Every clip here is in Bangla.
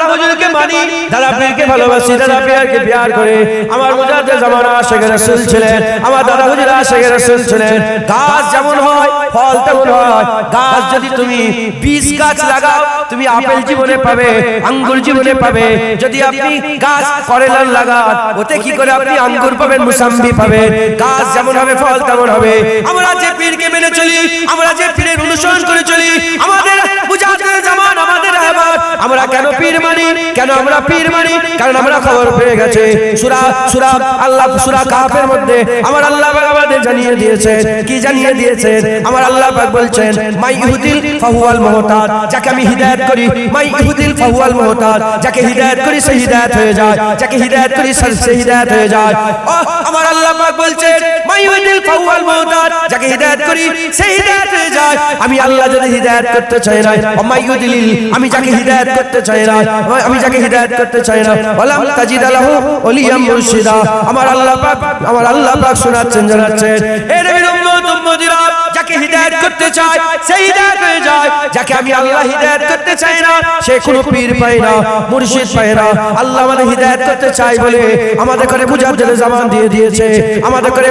দাদা হুজুরকে মানি, দাদা পীরকে ভালোবাসি, দাদা পীরকে প্যার করে। আমার মুজাদ্দিদ জামান আশিকে রাসূল ছিলেন, আমার দাদা হুজুর আশিকে রাসূল ছিলেন। গাছ যেমন হয় ফল তেমন হয়। গাছ যদি তুমি 20 গাছ লাগাও তুমি আপেল জীবনে পাবে, আঙ্গুর জীবনে পাবে। যদি আপনি গাছ করেলা লাগান ওতে কি করে আপনি আঙ্গুর পাবেন, মুসাম্বি পাবেন। গাছ যেমন হবে ফল তেমন হবে। আমরা যে পীরকে মেনে চলি, আমরা যে পীরের অনুসরণ করে চলি, আমাদের মুজাদ্দিদ জামান আমাদের আহবাব। আমরা কেন পীর মানি, কেন আমরা পীর মানি? কারণ আমরা খবর পেয়ে গেছে সূরা আল্লাহ সূরা কাহফের মধ্যে আমার আল্লাহ পাক আমাদের জানিয়ে দিয়েছেন। কি জানিয়ে দিয়েছেন? আমার আল্লাহ পাক বলছেন মাই ইহুদিল ফাহুয়াল মুহতাদ, যাকে আমি হিদায়াত করি, মাই ইহুদিল ফাহুয়াল মুহতাদ, যাকে হিদায়াত করি সে হিদায়াত হয়ে যায়, যাকে হিদায়াত করি সে হিদায়াত হয়ে যায়। আমার আল্লাহ পাক বলছেন মাই ইহুদিল ফাহুয়াল মুহতাদ, যাকে হিদায়াত করি সে হিদায়াত হয়ে যায়। আমি আল্লাহ যদি হিদায়াত করতে চাই না, মাই ইহুদিল, আমি যাকে হিদায়াত করতে চাই না, আমি যাকে হিদায়াত করতে চাই না, ওয়ালাম তাজিদ লাহু ওলিয়াম মুরশিদা। আমার আল্লাহ পাক শোনাচ্ছেন, জানাচ্ছেন এ নবীর উম্মত উম্মতিরা, যাকে হিদায়াত করতে চায় সে হিদায়াত হয়ে যায়। যাকে আমি আল্লাহ হিদায়াত করতে চাই না সে কোনো পীর পায় না, মুর্শিদ পায় না। আল্লাহ আমাদের হিদায়াত করতে চাই বলে আমাদের করে মুজাদ্দিদ জামান দিয়ে দিয়েছে, আমাদের করে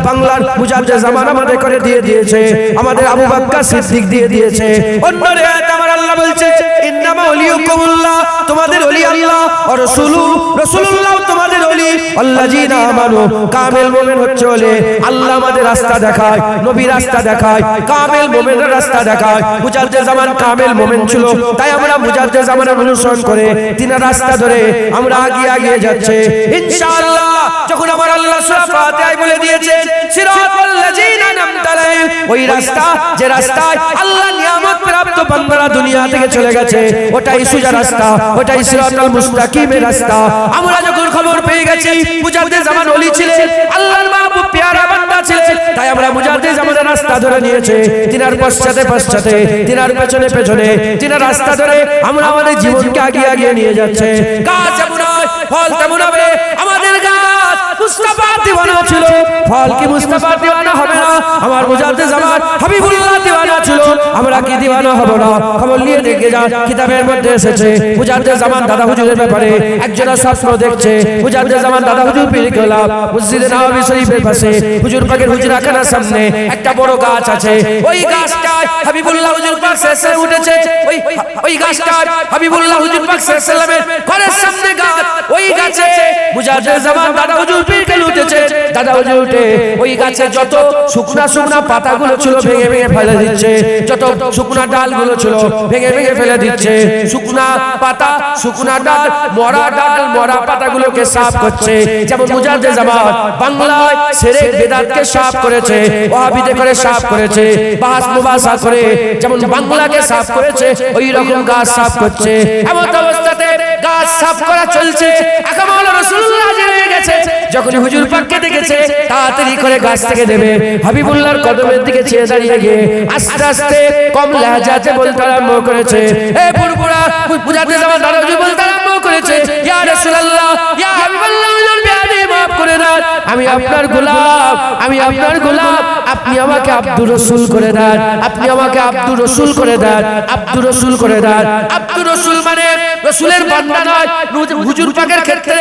বাংলার মুজাদ্দিদ জামান আমাদের করে দিয়ে দিয়েছে, আমাদের আবু বকর সিদ্দিক দিয়ে দিয়েছে। অন্য আয়াতে আমার আল্লাহ বলছে ইন্নামা ওলিয়ুকুমুল্লাহ, তোমাদের ওলি আল্লাহ, আর রাসূলুল্লাহ তোমাদের ওলি। আল্লাযীনা আমানু, কামিল মুমিন হচ্ছে ওলি। আল্লাহ আমাদের রাস্তা দেখায়, নবী রাস্তা দেখায়, কামিল মুমিনের রাস্তা দেখায়। মুজাদ্দিদ জামান কামিল মুমিন ছিল, তাই আমরা মুজাদ্দিদ জামানের অনুসরণ করে তিনার রাস্তা ধরে আমরা এগিয়ে যাচ্ছে ইনশাআল্লাহ। যখন আমার আল্লাহ সূরা ফাতিহায় বলে দিয়েছেন সিরাতাল লাযীনা আন'আমতা আলাইহিম, ওই রাস্তা যে রাস্তায় আল্লাহ নিয়ামত প্রাপ্ত বান্দারা দুনিয়া থেকে চলে গেছে, ওটাই সোজা রাস্তা, ওটাই সিরাতাল মুস্তাকিমের রাস্তা। আমরা যখন খবর পেয়ে গেছি মুজাদ্দিদ জামান ওলি ছিলেন, আল্লাহর মাহবুব প্যারা বান্দা ছিলেন, তাই আমরা মুজাদ্দিদ জামানের রাস্তা ধরে নিয়েছে, তিনার পশ্চাতে, তিনার পেছনে, তিনার রাস্তা ধরে আমরা আমাদের জীবনকে এগিয়ে নিয়ে যাচ্ছে। গাছ যেমন হয় ফল তেমন হবে। আমাদের গাছ মুস্তাফার দিওয়ানা ছিল, ফল কি মুস্তাফার দিওয়ানা হবে না? আমার মুজাদ্দিদ জামান হাবিবুল্লাহ দিওয়ানা ছিল, আমরা কি দিওয়ানা হব না? খবর নিয়ে দেখে যা, কিতাবের মধ্যে এসেছে মুজাদ্দিদ জামান দাদা হুজুরের ব্যাপারে একজন স্বপ্ন দেখছে। মুজাদ্দিদ জামান দাদা হুজুর পীর কেবলা মসজিদে নববী শরীফের পাশে হুজুর পাকের হুজরাখানার সামনে একটা বড় গাছ আছে। ওই গাছটায় হাবিবুল্লাহ হুজুর পাক শেষে উঠেছে। ওই গাছটায় হাবিবুল্লাহ হুজুর পাক সাল্লাল্লাহু আলাইহি ওয়াসাল্লামের ঘরের সামনে গাছ। ওই গাছে মুজাদ্দিদ জামান দাদা হুজুর পীর কেবলা উঠেছে। দাদা হুজুর উঠে ওই গাছে যত শুকনা পাতাগুলো ছিল ভেঙে ফেলে দিচ্ছে, যত শুকনা ডালগুলো ছিল ভেঙে ফেলে দিচ্ছে। শুকনা পাতা, শুকনা ডাল, মরা পাতাগুলোকে সাফ করছে। যেমন মুজাদ্দিদ জামান বাংলায় শিরক বিদআতকে সাফ করেছে, ওয়াহাবিতে করে সাফ করেছে, বাহাস মুবাসা করে যেমন বাংলাকে সাফ করেছে, ওই রকম গাছ সাফ করছে। এমন অবস্থাতে গাছ সাফ করা চলছে। আকামাল রাসূলুল্লাহ জেনে গেছে, যখন হুজুর পাককে দেখেছে তাড়াতাড়ি করে গাছ থেকে নেমে হাবিবুল্লাহর কদমের দিকে চেয়ে দাঁড়িয়ে গিয়ে আস্তে আস্তে কম লাহাজাতে বলতে আরম্ভ করেছে, এ বুড়বুড়া মুজাদ্দিদ জামান দাদা হুজুর বলতে আরম্ভ করেছে, ইয়া রাসূলুল্লাহ, ইয়া হাবিবাল্লাহ, হুজুর বিয়াদি মাফ করে দেন, আমি আপনার গোলাম, আপনি আমাকে আব্দুর রাসূল করে দেন, আপনি আমাকে আব্দুর রাসূল করে দেন, আব্দুর রাসূল করে দেন। আব্দুর রাসূল মানে রাসূলের বান্দা নয়। হুজুর পাকের ক্ষেত্রে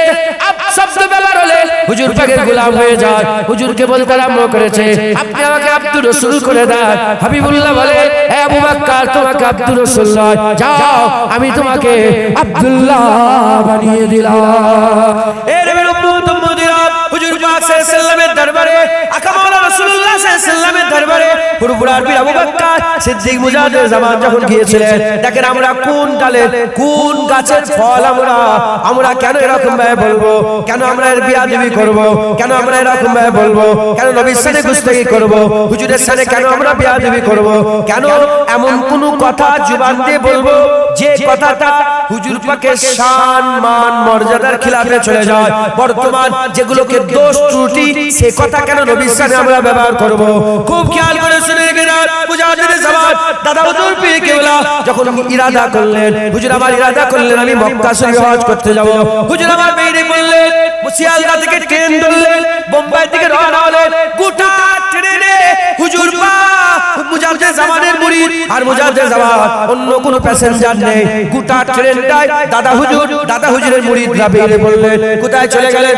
আব শব্দ ব্যবহার হলে হুজুর পাকের গোলাম হয়ে যায়। হুজুরকে বলতে আরম্ভ করেছে, আপনি আমাকে আব্দুর রাসূল করে দেন। হাবিবুল্লাহ বলে, হে আবু বকর, তোমাকে আব্দুর রাসূল নয়, যাও আমি তোমাকে আব্দুল্লাহ বানিয়ে দিলাম। এ নবীর উম্মত উম্মতিরা, হুজুর পাক সাল্লাল্লাহু আলাইহি ওয়াসাল্লামের দরবারে, আকামাল রাসূলুল্লাহ সাল্লাল্লাহু আলাইহি ওয়াসাল্লামের দরবারে পুরপুরার পীর আবু বকর সিদ্দিক মুজাদ্দিদ জামান যখন গিয়েছিলেন, দেখেন আমরা কোন ডালের কোন গাছের ফল আমরা কেন এরকম ভাবে বলবো, কেন আমরা এর বিয়াদবি করব, কেন আমরা এরকম ভাবে বলবো, কেন নবীর সাথে গুস্তাখি করব, হুজুরের সাথে কেন আমরা বিয়াদবি করব, কেন এমন কোন কথা জবান দিয়ে বলবো যে কথাটা হুজুর পাকের শান মান মর্যাদার খিলাফে চলে যায়। বর্তমান যেগুলোকে দোষ ত্রুটি, সে কথা কেন নবীর সাথে আমরা ব্যবহার করব? খুব খেয়াল করে শুনে রেখে যান। মুজাদ্দিদ জামান দাদা হুজুর পীর কেবলা যখন ইরাদা করলেন, হুজুর আমার ইরাদা করলেন আমি মক্কা শরীফে হজ করতে যাব। হুজুর আমার মেয়ে বললেন, শিয়ালদা থেকে ট্রেন ধরলেন, বোম্বাই থেকে রওনা হলেন। গোটা ট্রেনে হুজুর পাক মুজাদ্দিদ জামানের মুরিদ আর মুজাদ্দিদ জামান, অন্য কোনো প্যাসেঞ্জার নেই। গোটা ট্রেন চিন্তায় দাদা হুজুরের মুরিদরা বেরিয়ে পড়লেন। কোথায় চলে গেলেন?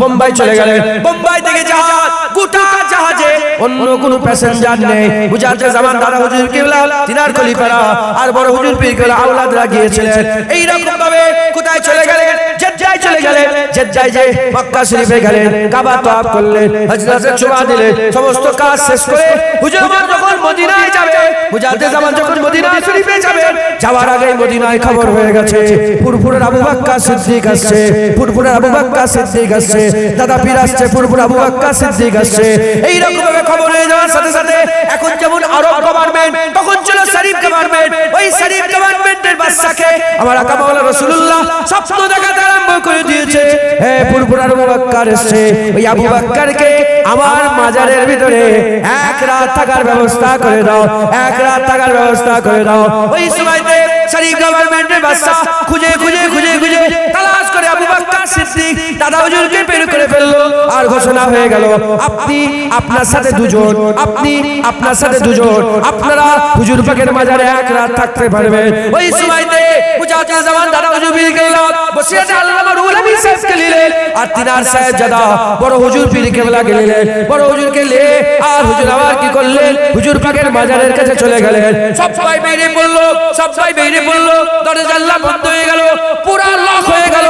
বোম্বাই চলে গেলেন। বোম্বাই থেকে জাহাজ, গোটা জাহাজে অন্য কোনো প্যাসেঞ্জার নেই। মুজাদ্দেদ জামান দাদা হুজুর কিবলা, তিনার খলিফারা আর বড় হুজুর পীর কিবলা আওলাদরা গিয়েছিলেন। এই রকম ভাবে কোথায় চলে গেলেন? জেদ্দায় চলে গেলেন। জেদ্দায় যে মক্কা শরীফে গেলেন, কাবা তওয়াফ করলেন, হযরতে চুমা দিলেন, সমস্ত কাজ শেষ করে হুজুর যখন মদিনায় যাবে, মুজাদ্দেদ জামান যখন মদিনা শরীফে যাবে, যাওয়ার আগে মদিনায় খবর হয়ে গেছে ফুরফুরের আবু বকর সিদ্দিক আসছে, ফুরফুরের আবু বকর সিদ্দিক আসছে, দাদা পীর আসছে, ফুরফুর আবু বকর সিদ্দিক আসছে। এই রকম ভাবে খবর হয়ে যাওয়ার সাথে সাথে এখন যেমন আরব গভর্নমেন্ট, তখন ছিল শরীফ গভর্নমেন্ট। ওই শরীফ গভর্নমেন্টের বাদশাকে আমার আকা মাওলানা রাসূলুল্লাহ স্বপ্ন দেখাতে আরম্ভ করে দিয়েছে। হে ফুরফুর আবু বকর আসছে, ওই আবু বকরকে আমার মাজারের ভিতরে এক রাত থাকার ব্যবস্থা করে দাও, এক রাত থাকার ব্যবস্থা করে দাও। ওই সময়তে শরীফ গভর্নমেন্টের বাদশা খুঁজে খুঁজে খুঁজে খুঁজে তালাশ করে আবু বকর সিদ্দিক দাদা হুজুরকে বের করে ফেললো। আর ঘোষণা হয়ে গেল, আপনি আপনার সাথে দুজন, আপনি আপনার সাথে দুজন, আপনারা হুজুর পাকের মাজারে এক রাত থাকতে পারবেন। ওই সময়তে মুজাদ্দেদ জামান দাদা হুজুর পীর কেবলা বসে আছে, আল্লামা রুহুল আমিন সাহেবকে নিলেন আর তিনার সাহেবজাদা বড় হুজুর পীর কেবলাকে নিলেন। বড় হুজুরকে নিয়ে আর হুজুর আবার কি করলেন? হুজুর পাকের মাজারের কাছে চলে গেলেন। সবাই বেরিয়ে পড়লো, সবাই বেরিয়ে পড়লো, দরজা জানলা বন্ধ হয়ে গেল, পুরা লক হয়ে গেল,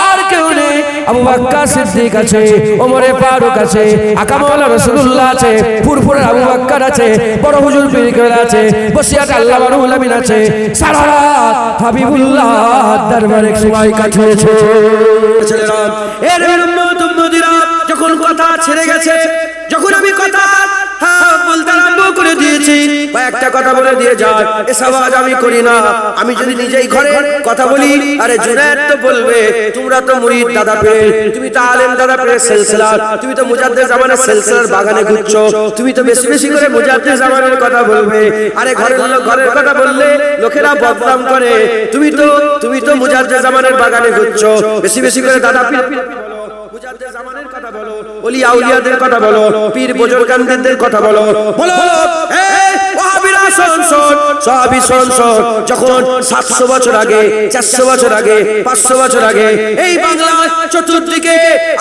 আর কেউ নেই। আবু বকর সিদ্দিক আছে, ওমরে ফারুক আছে, আকা মাওলানা রাসূলুল্লাহ আছে, ফুরফুরের আবু বকর আছে, বড় হুজুর পীর কেবলা আছে, বসিয়াত আল্লামা রুহুল আমিন আছে। সারা রাত হাবিবুল্লাহ দরবারে সবাই কাটিয়েছে। ছেলেরা, এর উম্মত উম্মতিরা, যখন কথা ছেড়ে গেছে, যখন আমি কথা বলতে আরম্ভ করে দিয়েছি, একটা কথা বলে দিয়ে যায়, এসব আজ আমি করি না। আমি যদি নিজেই ঘরে কথা বলি, আরে জুনায়েদ তো বলবে তোমরা তো মুরিদ দাদা পীর, তুমি তো আলেম দাদা পীরের সিলসিলা, তুমি তো মুজাদ্দেদ জামানের সিলসিলার বাগানে ঘুরছো, তুমি তো বেশি বেশি করে মুজাদ্দেদ জামানের কথা বলবে। আরে ঘরের লোক ঘরের কথা বললে লোকেরা বদনাম করে, তুমি তো মুজাদ্দেদ জামানের বাগানে ঘুরছো, বেশি বেশি করে দাদা পীর মুজাদ্দেদ জামানের কথা বলো, ওলিয়া আউলিয়াদের কথা বলো, পীর বুজুর্গানদের কথা বলো, বলো এই ওয়াহাবিরা শোন শোন, সাহাবী শোন শোন। যখন 700 বছর আগে, 400 বছর আগে, 500 বছর আগে এই বাংলা চতুর্দিকে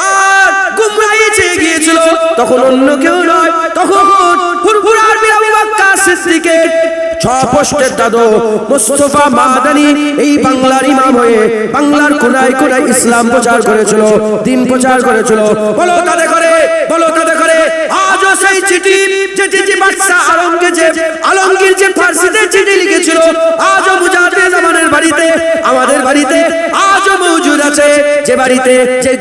আর গুমরাহি ছেয়ে গিয়েছিল, তখন অন্য কেউ নয়, তখন ফুরফুর আবু বকর সিদ্দিকের 6 পোস্টের দাদু মুস্তাফা মাদানী এই বাংলার ইমাম হয়ে বাংলার কোনায় কোনায় ইসলাম প্রচার করেছিল, দ্বীন প্রচার করেছিল। বলো তাদের করে, বলো তাদের করে, আজও সেই চিঠি যে চিঠি বাদশা আলমগীর যে ফার্সিতে চিঠি লিখেছিল, আজও মুজাদ্দেদ জামানের বাড়িতে, আমাদের বাড়িতে আজও মওজুদ আছে। যে বাড়িতে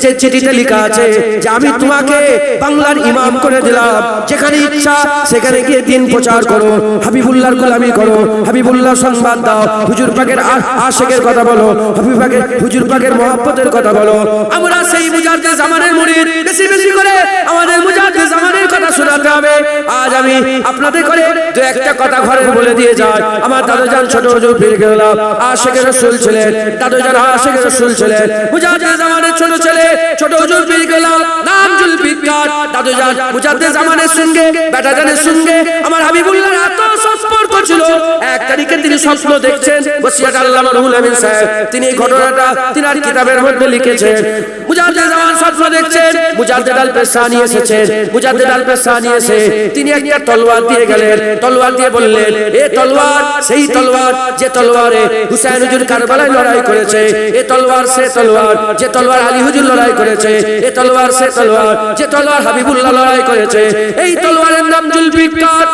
যে চিঠিতে লেখা আছে যে আমি তোমাকে বাংলার ইমাম করে দিলাম, যেখানে ইচ্ছা সেখানে গিয়ে দ্বীন প্রচার করো, হাবিবুল্লাহর গোলামি করো, হাবিবুল্লাহ সংবাদ দাও, হুজুর পাকের আশিকের কথা বলো, হাবিব পাকের হুজুর পাকের মহব্বতের কথা বলো। আমরা সেই মুজাদ্দেদ জামানের মুরিদ, বেশি বেশি করে আমাদের মুজাদ্দেদ জামানের কথা শোনাতে হবে। আজ আমি আপনাদের করে দু একটা কথা ঘরে বলে দিয়ে যাই। আমার দাদুজান ছোট হুজুর পীর কেবলা আশিকে রাসূল ছিলেন, দাদুজান আশিকে রাসূল ছিলেন। মুজাদ্দেদ জামানের ছোট ছেলে ছোট হুজুর পীর কেবলা নাম জুলফিকার, দাদুজান মুজাদ্দেদ জামানের সঙ্গে বেটাজানের সঙ্গে আমার হাবিবুল্লাহর এত সম্পর্ক ছিল। এক তারিখে তিনি স্বপ্ন দেখছেন, ওসিয়ত আল্লামা রুহুল আমিন সাহেব তিনি এই ঘটনাটা তিনার কিতাবের মধ্যে লিখেছেন। মুজাদ্দেদ জামান স্বপ্ন দেখছেন, মুজাদ্দেদ আল পেশানি এসেছেন, মুজাদ্দেদ আল পেশানি এসে তিনি একটা তলোয়ার দিয়ে গেলেন, তলোয়ার দিয়ে বললেন, এ তলোয়ার সেই তলোয়ার যে তলোয়ারে হুসাইন হুজুর কারবালায় লড়াই করেছে, এ তলোয়ার সে তলোয়ার যে তলোয়ার আলী হুজুর লড়াই করেছে, এ তলোয়ার সে তলোয়ার যে তলোয়ার হাবিবুল্লাহ লড়াই করেছে। এই তলোয়ারের নাম জুলফিকার,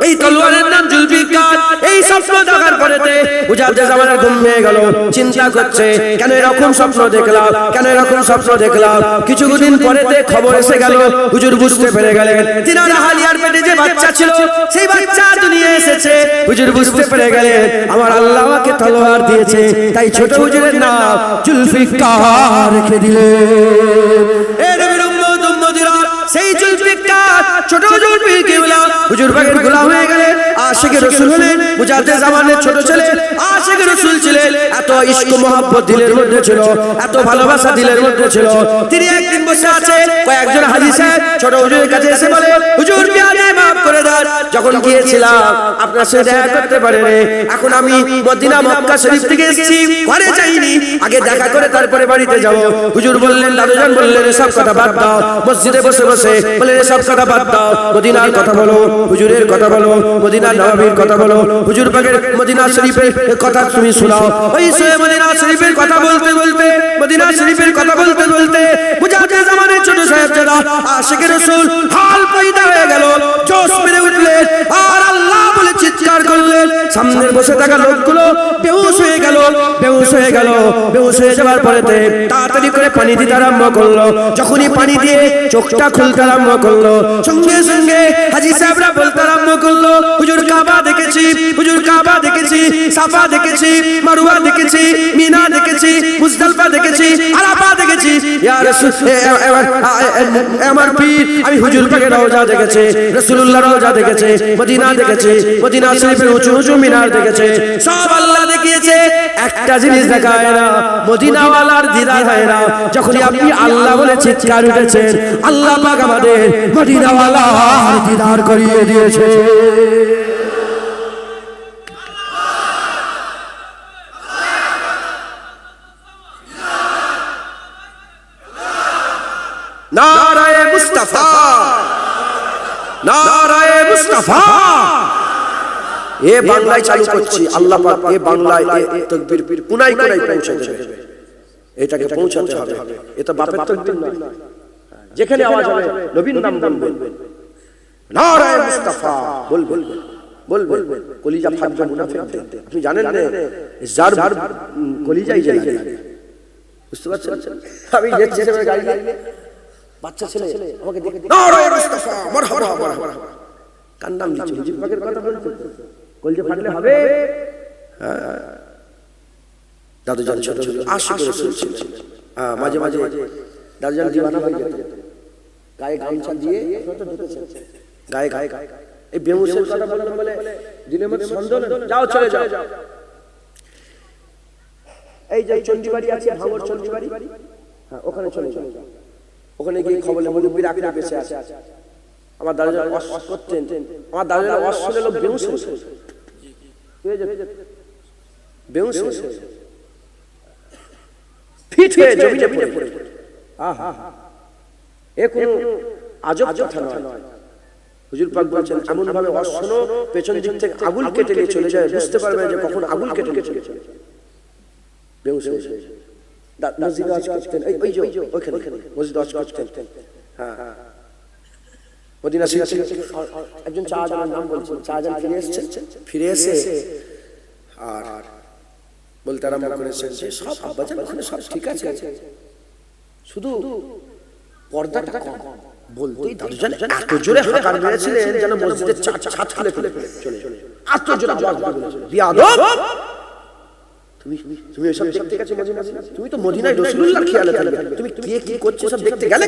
এই তলোয়ারের নাম জুলফিকার। এই স্বপ্ন দেখার পরেতে মুজাদ্দেদ জামানের ঘুম ভেঙে গেল, চিন্তা করছে কেন এরকম স্বপ্ন দেখলাম, কেন এরকম স্বপ্ন দেখলাম। কিছুদিন পরেতে খবর এসে গেল, হুজুর বুঝতে পেরে গেলেন তিনার হালিয়ার পেটে যে বাচ্চা ছিল সেই বাচ্চা দুনিয়া এসেছে। হুজুর বুঝতে পেরে গেলেন আমার আল্লাহ আমাকে তলোয়ার দিয়েছে, তাই ছোট হুজুরের নাম জুলফিকার রেখে দিলেন। এর উম্মত উম্মতিরা সেই জুলফিকার ছোট হুজুর পীর কেবলা হুজুর পাকের গোলাম হয়ে গেলেন, আশিকে রাসূল হলেন। মুজাদ্দেদ জামানের ছোট ছেলে আশিকে রাসূল ছিলেন। এত ইশক মহব্বত দিলের মধ্যে ছিল, এত ভালোবাসা দিলের মধ্যে ছিল। তিনি একদিন বসে আছে, কয়েকজন হাজী সাহেব ছোট হুজুরের কাছে এসে বলে, হুজুর পেয়াদে মাফ করে দেন, যখন গিয়েছিলাম আপনার সাথে দেখা করতে পারিনি, এখন আমি মদিনা মক্কা শরীফ থেকে এসেছি, ঘরে যাইনি, আগে দেখা করে তারপরে বাড়িতে যাব। হুজুর বললেন, দাদুজান বললেন, এসব কথা বাদ দাও, মসজিদে বসে বসে বললেন এসব কথা বাদ দাও, মদিনার কথা বলো, হুজুরের কথা বলো, মদিনা নববীর কথা বলো, হুজুর পাকের মদিনা শরীফের কথা তুমি শোনাও। ওই সে মদিনা শরীফের কথা বলতে বলতে, মদিনা শরীফের কথা বলতে বলতে মুজাহিদ জামানের ছোট সাহেবজাদা আশিকের রাসূল হাল পয়দা হয়ে গেল, জোশ মেরে উঠলেন আর আল্লাহ বলে চিৎকার করলেন। সামনে বসে থাকা লোকগুলো বেহুশ হয়ে গেল, বেহুশ হয়ে গেল। বেহুশ হয়ে যাওয়ার পরেতে তাড়াতাড়ি করে পানি দিতে আরম্ভ করলো। যখনই পানি দিয়ে চোখটা খুলতে আরম্ভ করলো, সঙ্গে সঙ্গে হাজী সাহেবরা বলতে আরম্ভ করলো, হুজুর কাবা দেখেছি, হুজুর কাবা দেখেছি, সাফা দেখেছি, মারওয়া দেখেছি, মিনা দেখেছি, মুজদালিফা দেখেছি, আরাফা দেখেছি, ইয়া রাসূল আমার পীর আমি হুজুর পাকের রওজা দেখেছি, রাসূলুল্লাহর রওজা দেখেছি, মদিনা দেখেছি, মদিনা শরীফের উঁচু উঁচু মিনার দেখেছি, সব আল্লাহ দেখিয়েছে, একটা জিনিস দেখায় না, মদিনাওয়ালার দিদার হয় না। যখনই আপনি আল্লাহ বলে চিৎকার উঠেছেন, আল্লাহ পাক আমাদের মদিনাওয়ালার দিদার করিয়ে দিয়েছে। নারায়ে মুস্তাফা, নারায়ে মুস্তাফা। এ বাংলায় চালু করছি, আল্লাহ পাক এ বাংলায় তাকবীর কোনায় কোনায় পৌঁছে দেবে, এটাকে পৌঁছাতে হবে। এটা বাপের তাকবীর না, যেখানে আওয়াজ হবে নবীর নাম বলবেন, নারায়ে মুস্তাফা বলবেন, বলবেন, কলিজা ফাটবে মুনাফিকদের। আপনি জানেন না যার কলিজাই যায়, বুঝতে পারছেন? আমি যাচ্ছি আমার গাড়ি নিয়ে, বাচ্চা ছেলে আমাকে দেখে নারায়ে মুস্তাফা মারহাবা মারহাবা কান নাম দিচ্ছে, হুজুর পাকের কথা বলতে কলিজা ফাটলে হবে। দাদুজান ছোট ছোট আশিক রাসূল ছিলেন, মাঝে মাঝে দাদুজান দিওয়ানা হয়ে যেত, গায়ে গামছা দিয়ে গায়ে গায়ে এই বেহুশের কথা বলে দিনের মধ্যে সন্দেহ, যাও চলে যাও, এই যে চণ্ডীবাড়ি আছে, ভাঙর চণ্ডীবাড়ি, হ্যাঁ ওখানে চলে যাও। ওখানে গিয়ে খবর মুরব্বির আখড়া বেঁচে আছে, আমার দাদুজান ওয়াজ করতেন, আমার দাদুজান ওয়াজ শুনে লোক বেহুশ হয়ে যেত, বেহুশ ফিট হয়ে জমিনে পড়ে। আহা, এ কোন আজব কথা নয়। হুজুর পাক বলেছেন এমন ভাবে ওয়াজ শোনো, পেছন দিক থেকে আগুন কেটে নিয়ে চলে যায়, বুঝতে পারবে যে কখন আগুন কেটে নিয়ে চলে যায়। বেহুশ হয়ে মসজিদে ওয়াজ করতেন, ওই যে ওইখানে মসজিদে ওয়াজ করতেন। হ্যাঁ, মদিনা শরীফ একজন চাচার নাম বলছেন, চাচা ফিরে এসে আর বলতে আরম্ভ করেছেন যে সব আব্বাজান ওখানে সব ঠিক আছে, শুধু পর্দাটা কম। বলতেই দাদুজান এত জোরে হাঁকার মেরেছিলেন যেন মসজিদের ছাদ খুলে ফেলে চলে, এত জোরে আওয়াজ করেছিলেন, বিয়াদব তুমি এসব দেখতে গেছো মদিনা, তুমি তো মদিনায় রাসূলুল্লাহর খেয়ালে থাকবে, তুমি কি করছো সব দেখতে গেলে?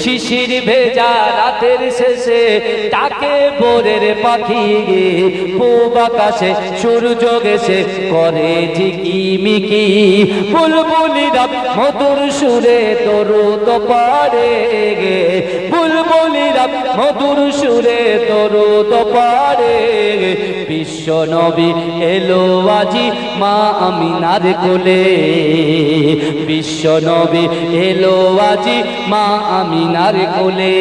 শিশির ভেজা রাতের শেষে তাকে ভোরের পাখি, পূব আকাশে সূর্য গেছে করে ঝিকিমিকি, বুলবুলিরা মধুর সুরে দরুদ পড়ে, বুলবুলিরা মধুর সুরে দরুদ পড়ে। বিশ্ব নবী এলো আজি মা আমিনার কোলে, বিশ্ব নবী এলো আজি মা আমিনার কোলে।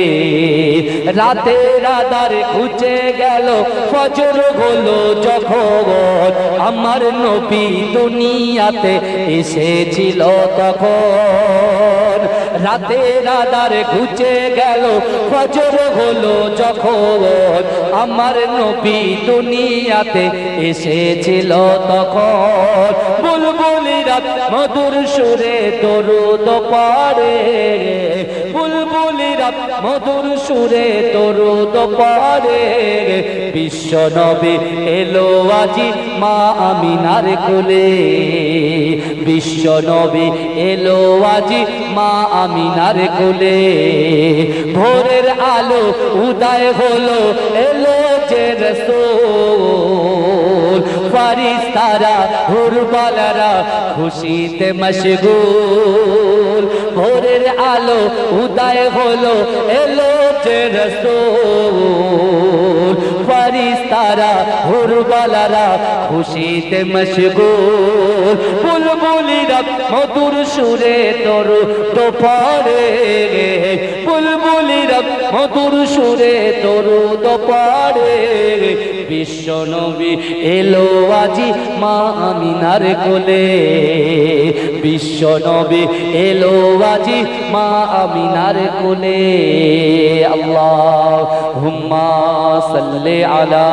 রাতের আধার ঘুচে গেল, ফজর হলো যখন, আমার নবী দুনিয়াতে এসেছিল তখন। রাতের আধার ঘুচে গেল, ফজর হলো যখন, আমার নবী দুনিয়াতে এসেছিল তখন। বুলবুলিরা মধুর সুরে দরুদ পড়ে, বুলবুলিরা মধুর সুরে দরুদ পড়ে। বিশ্ব নবী এলো আজি মা আমিনার কোলে, বিশ্ব নবী এলো আজি মা আমিনার কোলে। ভোরের আলো উদয় হলো, এলো যে রাসূল, ফারিস্তারা হুরবালারা খুশিতে মশগুল। ভোরের আলো উদয় হলো এলো যে রাসূল ফেরেশতারা হুরবালারা খুশিতে মশগুল বুলবুলিরা মধুর সুরে দরুদ পড়ে বুলবুলিরা মধুর সুরে দরুদ পড়ে বিশ্ব নবী এলো আজি মা আমিনার কোলে বিশ্ব নবী এলো আজি মা আমিনার কোলে আল্লাহুম্মা সাল্লি আলা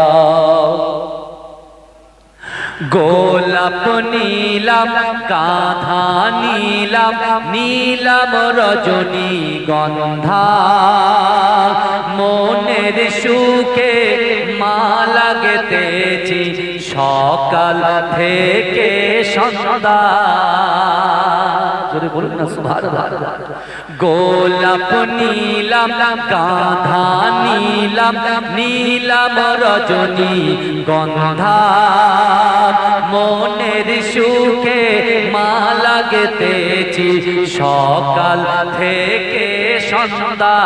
গোলাপ নীলাম গাধা নীলাম নীলাম রজনী গন্ধা মনের সুখে মালা গেতেছি সকাল থেকে সন্ধ্যা জোরে বলুন না সুবহানাল্লাহ গোলাপ নীলাম গাধা নীলাম নীলাম রজনী গন্ধা মনের সুখে মালা গেতেছি সকাল থেকে সন্ধ্যা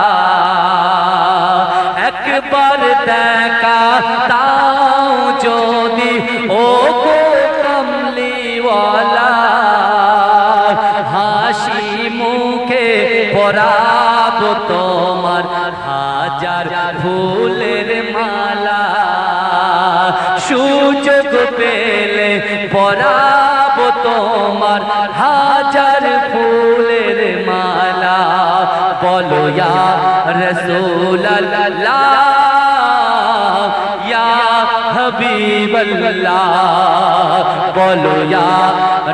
একবার দেখা তাও যদি ও গো কমলিওয়ালা হাসি মুখে পরাব তোমার হাজার ফুলের মালা সুযোগ পেলে পরাব তোমার হাজার ফুলের মালা বলো ইয়া রাসূলুল্লাহ ইয়া হাবিবাল্লাহ বলো ইয়া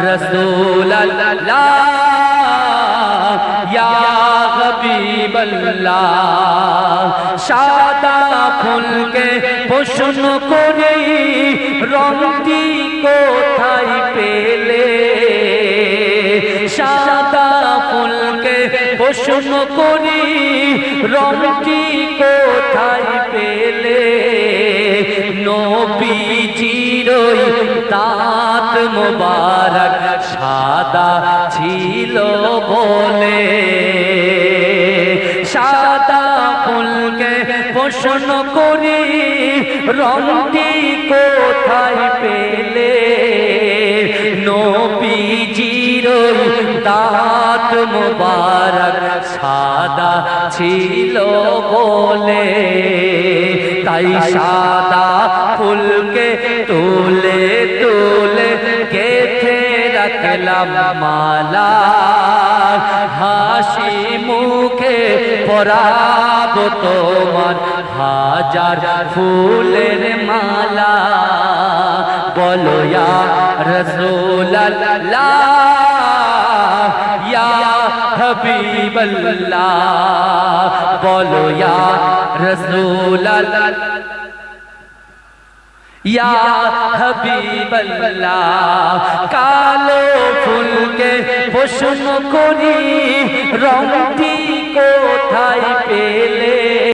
রাসূলুল্লাহ ইয়া হাবিবাল্লাহ সাদা ফুলকে প্রশ্ন করে রংটি কোথায় পেলে সাদা ফুলকে প্রশ্ন করি রংটি কোথায় পেলে নবীজির দাঁত মোবারক সাদা ছিল বলে সাদা ফুলকে প্রশ্ন করি রংটি কোথায় পেলে নবীজির দাঁত মোবারক সাদা ছিল বলে তাই সাদা ফুলকে তুলে তুলে গেথে রাখলাম মালা হাসি মুখে পরাব তোমার হাজার ফুলের মালা বলো ইয়া রাসূলুল্লাহ ইয়া হাবিবাল্লাহ বলো ইয়া রাসূলুল্লাহ ইয়া হাবিবাল্লাহ কালো ফুলকে প্রশ্ন করি রংটি কোথায় পেলে